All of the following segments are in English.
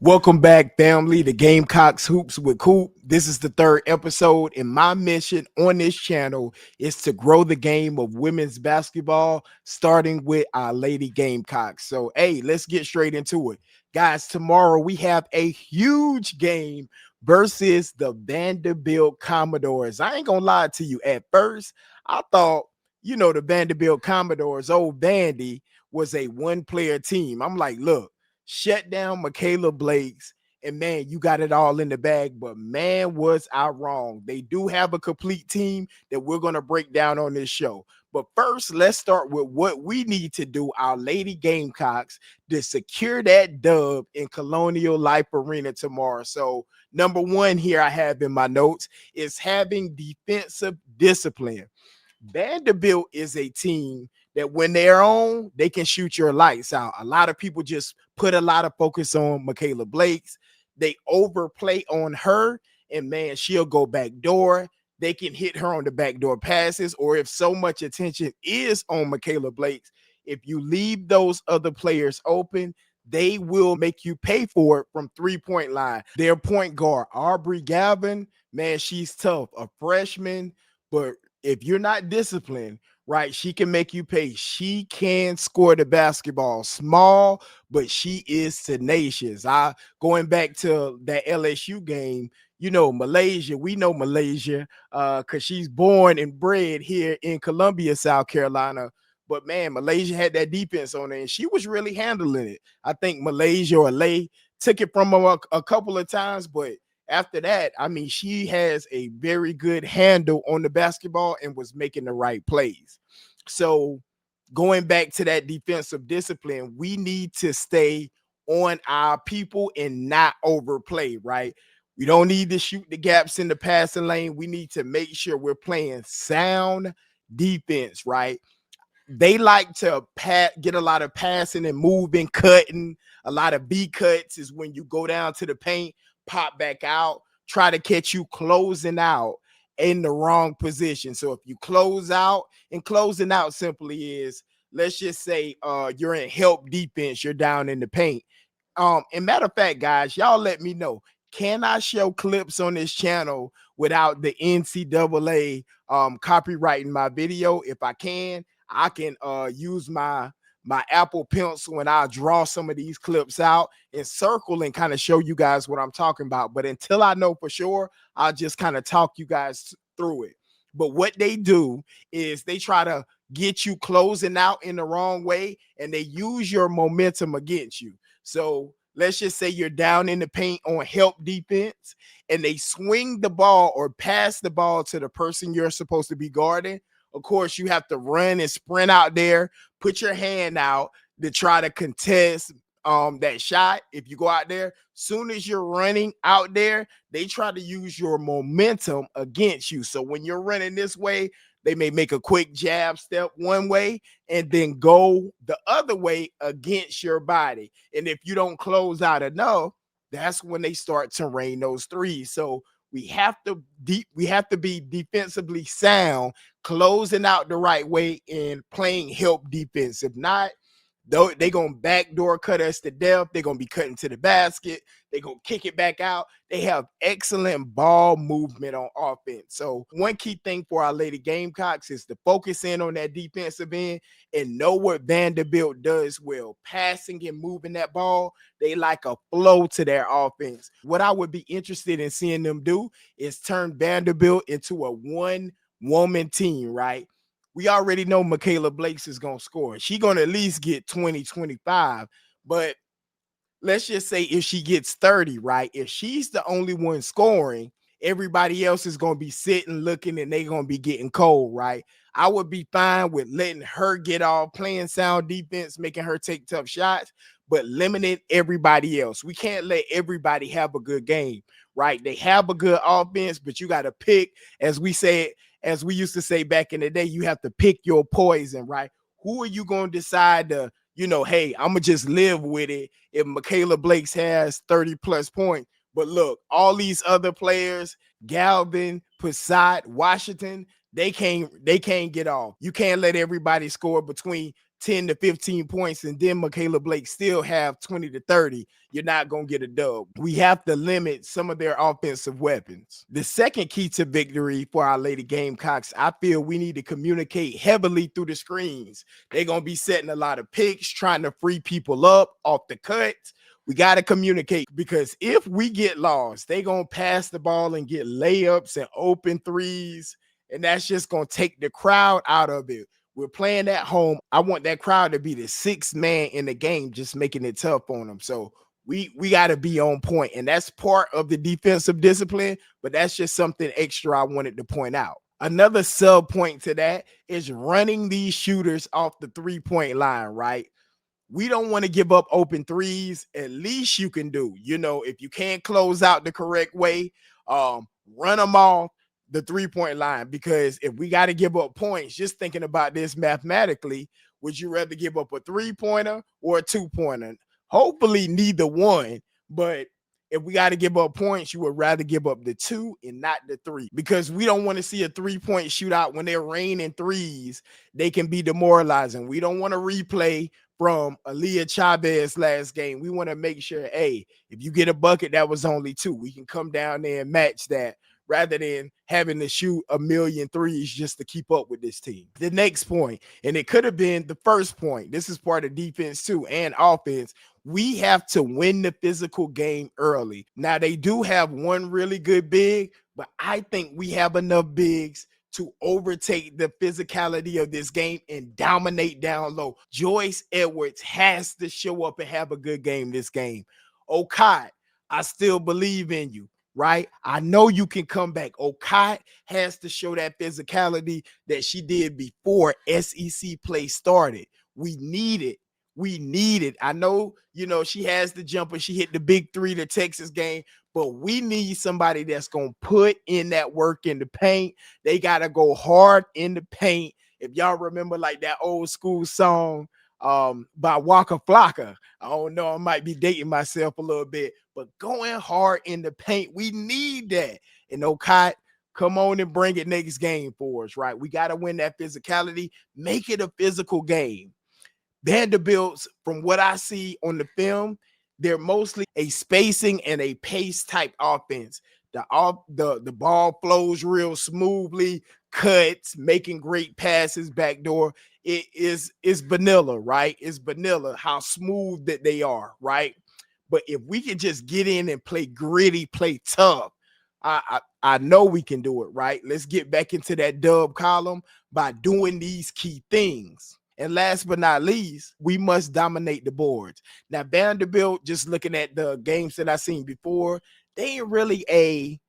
Welcome back, family, to Gamecocks Hoops with Coop. This is the third episode, and my mission on this channel is to grow the game of women's basketball, starting with our Lady Gamecocks. So, hey, let's get straight into it. Guys, tomorrow we have a huge game versus the Vanderbilt Commodores. I ain't gonna lie to you. At first, I thought, the Vanderbilt Commodores, old Vandy, was a one-player team. I'm like, look, shut down Mikayla Blakes, and man, you got it all in the bag. But man, was I wrong. They do have a complete team that we're going to break down on this show. But first, let's start with what we need to do, our Lady Gamecocks, to secure that dub in Colonial Life Arena tomorrow. So, number one here I have in my notes is having defensive discipline. Vanderbilt is a team that when they're on, they can shoot your lights out. A lot of people just put a lot of focus on Mikayla Blakes. They overplay on her, and man, she'll go back door. They can hit her on the backdoor passes, or if so much attention is on Mikayla Blakes, if you leave those other players open, they will make you pay for it from three-point line. Their point guard, Aubrey Galvin, man, she's tough, a freshman, but if you're not disciplined, right, she can make you pay. She can score the basketball. Small, but she is tenacious. Going back to that LSU game, Malaysia, we know Malaysia because she's born and bred here in Columbia, South Carolina. But man, Malaysia had that defense on her, and she was really handling it. I think Malaysia or Lay took it from her a couple of times, but after that, I mean, she has a very good handle on the basketball and was making the right plays. So going back to that defensive discipline, we need to stay on our people and not overplay, right? We don't need to shoot the gaps in the passing lane. We need to make sure we're playing sound defense, right? They like to get a lot of passing and moving, cutting. A lot of B cuts is when you go down to the paint, pop back out, try to catch you closing out in the wrong position. So if you close out, and closing out simply is, let's just say you're in help defense, you're down in the paint. And matter of fact, guys, y'all let me know, can I show clips on this channel without the NCAA copyrighting my video? If I can, I can use my Apple Pencil and I'll draw some of these clips out and circle and kind of show you guys what I'm talking about. But until I know for sure, I'll just kind of talk you guys through it. But what they do is they try to get you closing out in the wrong way, and they use your momentum against you. So let's just say you're down in the paint on help defense, and they swing the ball or pass the ball to the person you're supposed to be guarding. Of course, you have to run and sprint out there, put your hand out to try to contest that shot. If you go out there, soon as you're running out there, they try to use your momentum against you. So when you're running this way, they may make a quick jab step one way and then go the other way against your body. And if you don't close out enough, that's when they start to rain those threes. So we have to be defensively sound, closing out the right way and playing help defense. If not, though, they're going to backdoor cut us to death. They're going to be cutting to the basket. They're going to kick it back out. They have excellent ball movement on offense. So one key thing for our Lady Gamecocks is to focus in on that defensive end and know what Vanderbilt does well. Passing and moving that ball, they like a flow to their offense. What I would be interested in seeing them do is turn Vanderbilt into a one-woman team, right? We already know Mikayla Blakes is going to score. She's going to at least get 20, 25. But let's just say if she gets 30, right? If she's the only one scoring, everybody else is going to be sitting, looking, and they're going to be getting cold, right? I would be fine with letting her get off, playing sound defense, making her take tough shots, but limiting everybody else. We can't let everybody have a good game, right? They have a good offense, but you got to pick, as we used to say back in the day, you have to pick your poison, right? Who are you going to decide to, hey, I'm going to just live with it if Mikayla Blakes has 30 plus points. But look, all these other players, Galvin, Passat, Washington, they can't get off. You can't let everybody score between 10 to 15 points and then Mikayla Blakes still have 20 to 30, you're not going to get a dub. We have to limit some of their offensive weapons. The second key to victory for our Lady Gamecocks, I feel we need to communicate heavily through the screens. They're going to be setting a lot of picks, trying to free people up off the cut. We got to communicate, because if we get lost, they're going to pass the ball and get layups and open threes, and that's just going to take the crowd out of it. We're playing at home. I want that crowd to be the sixth man in the game, just making it tough on them. So we got to be on point, and that's part of the defensive discipline, but that's just something extra I wanted to point out. Another sub point to that is running these shooters off the three-point line, right? We don't want to give up open threes. At least you can do, if you can't close out the correct way, run them off the three-point line. Because if we got to give up points, just thinking about this mathematically, would you rather give up a three-pointer or a two-pointer? Hopefully neither one, but if we got to give up points, you would rather give up the two and not the three, because we don't want to see a three-point shootout when they're raining threes. They can be demoralizing. We don't want to replay from Aaliyah Chavez last game. We want to make sure, hey, if you get a bucket, that was only two. We can come down there and match that, rather than having to shoot a million threes just to keep up with this team. The next point, and it could have been the first point, this is part of defense too and offense. We have to win the physical game early. Now, they do have one really good big, but I think we have enough bigs to overtake the physicality of this game and dominate down low. Joyce Edwards has to show up and have a good game this game. Okai, I still believe in you, right? I know you can come back. Okai has to show that physicality that she did before SEC play started. We need it. We need it. I know, she has the jumper. She hit the big three the Texas game, but we need somebody that's going to put in that work in the paint. They got to go hard in the paint. If y'all remember like that old school song by Waka Flocka, I don't know, I might be dating myself a little bit, but going hard in the paint, we need that. And Okai, come on and bring it next game for us, right? We got to win that physicality, make it a physical game. Vanderbilt's, from what I see on the film, they're mostly a spacing and a pace type offense. The ball flows real smoothly, cuts, making great passes backdoor. It's vanilla, right? It's vanilla how smooth that they are, right? But if we can just get in and play gritty, play tough, I know we can do it, right? Let's get back into that dub column by doing these key things. And last but not least, we must dominate the boards. Now, Vanderbilt, just looking at the games that I've seen before, they ain't really a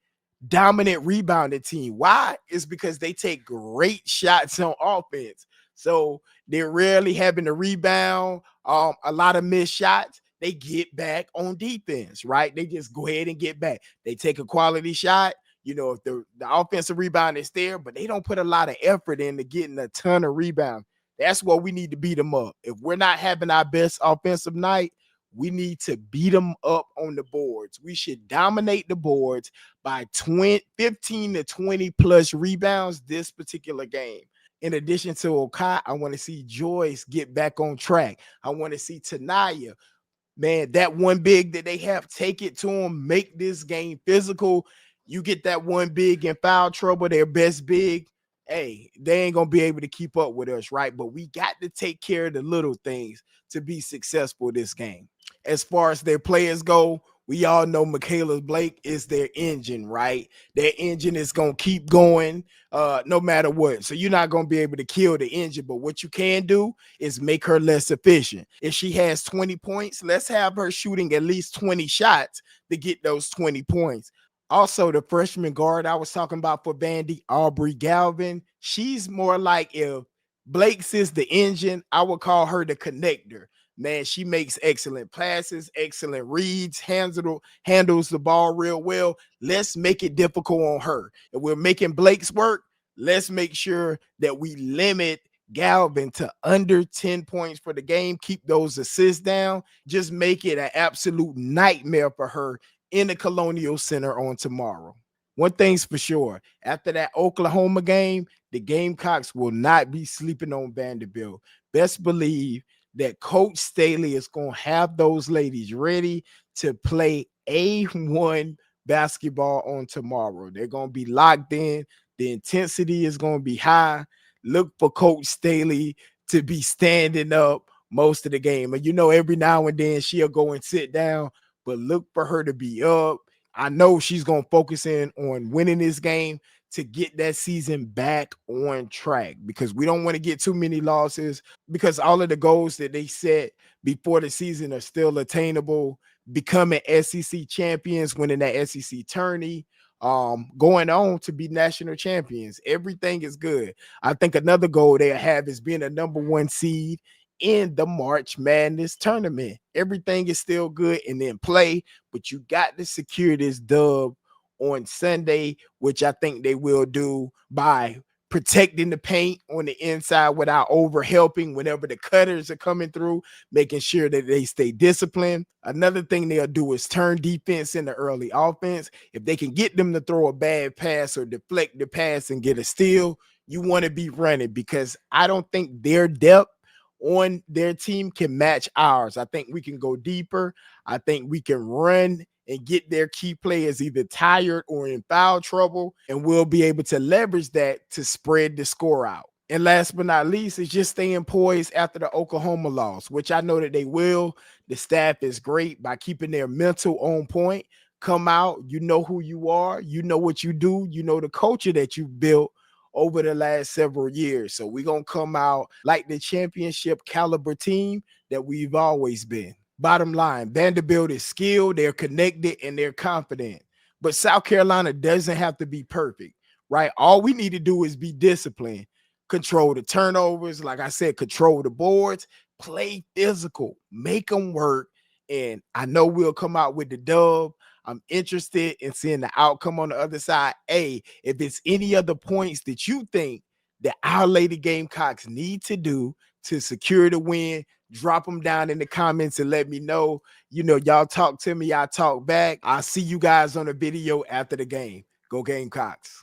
dominant rebounding team. Why? It's because they take great shots on offense. So they're rarely having to rebound, a lot of missed shots. They get back on defense, right? They just go ahead and get back. They take a quality shot. If the offensive rebound is there, but they don't put a lot of effort into getting a ton of rebounds. That's what we need to beat them up. If we're not having our best offensive night, we need to beat them up on the boards. We should dominate the boards by 15 to 20 plus rebounds this particular game. In addition to Okai, I want to see Joyce get back on track. I want to see Tanaya, man, that one big that they have, take it to them, make this game physical. You get that one big in foul trouble, their best big, hey, they ain't gonna be able to keep up with us, right? But we got to take care of the little things to be successful this game. As far as their players go, we all know Mikayla Blake is their engine, right? Their engine is gonna keep going no matter what. So you're not gonna be able to kill the engine, but what you can do is make her less efficient. If she has 20 points, let's have her shooting at least 20 shots to get those 20 points. Also, the freshman guard I was talking about for Vandy, Aubrey Galvin, she's more like, if Blake's is the engine, I would call her the connector. Man, she makes excellent passes, excellent reads, handles the ball real well. Let's make it difficult on her. If we're making Blake's work, let's make sure that we limit Galvin to under 10 points for the game. Keep those assists down. Just make it an absolute nightmare for her in the Colonial Center on tomorrow. One thing's for sure, after that Oklahoma game, the Gamecocks will not be sleeping on Vanderbilt. best believe that Coach Staley is going to have those ladies ready to play A1 basketball on tomorrow. They're going to be locked in. The intensity is going to be high. Look for Coach Staley to be standing up most of the game. And every now and then she'll go and sit down, but look for her to be up. I know she's going to focus in on winning this game to get that season back on track, because we don't want to get too many losses, because all of the goals that they set before the season are still attainable. Becoming SEC champions, winning that SEC tourney, going on to be national champions. Everything is good. I think another goal they have is being a number 1 seed in the March Madness tournament. Everything is still good and in play, but you got to secure this dub on Sunday, which I think they will do by protecting the paint on the inside without over helping whenever the cutters are coming through, making sure that they stay disciplined. Another thing they'll do is turn defense into early offense. If they can get them to throw a bad pass or deflect the pass and get a steal, you want to be running, because I don't think their depth on their team can match ours. I think we can go deeper. I think we can run and get their key players either tired or in foul trouble, and we'll be able to leverage that to spread the score out. And last but not least is just staying poised after the Oklahoma loss, which I know that they will. The staff is great by keeping their mental on point. Come out, you know who you are, you know what you do, you know the culture that you built over the last several years. So we're going to come out like the championship caliber team that we've always been. Bottom line, Vanderbilt is skilled, they're connected, and they're confident. But South Carolina doesn't have to be perfect, right? All we need to do is be disciplined, control the turnovers, like I said, control the boards, play physical, make them work. And I know we'll come out with the dub. I'm interested in seeing the outcome on the other side. Hey, if it's any other points that you think that our Lady Gamecocks need to do to secure the win, drop them down in the comments and let me know. Y'all talk to me, I talk back. I'll see you guys on the video after the game. Go Gamecocks.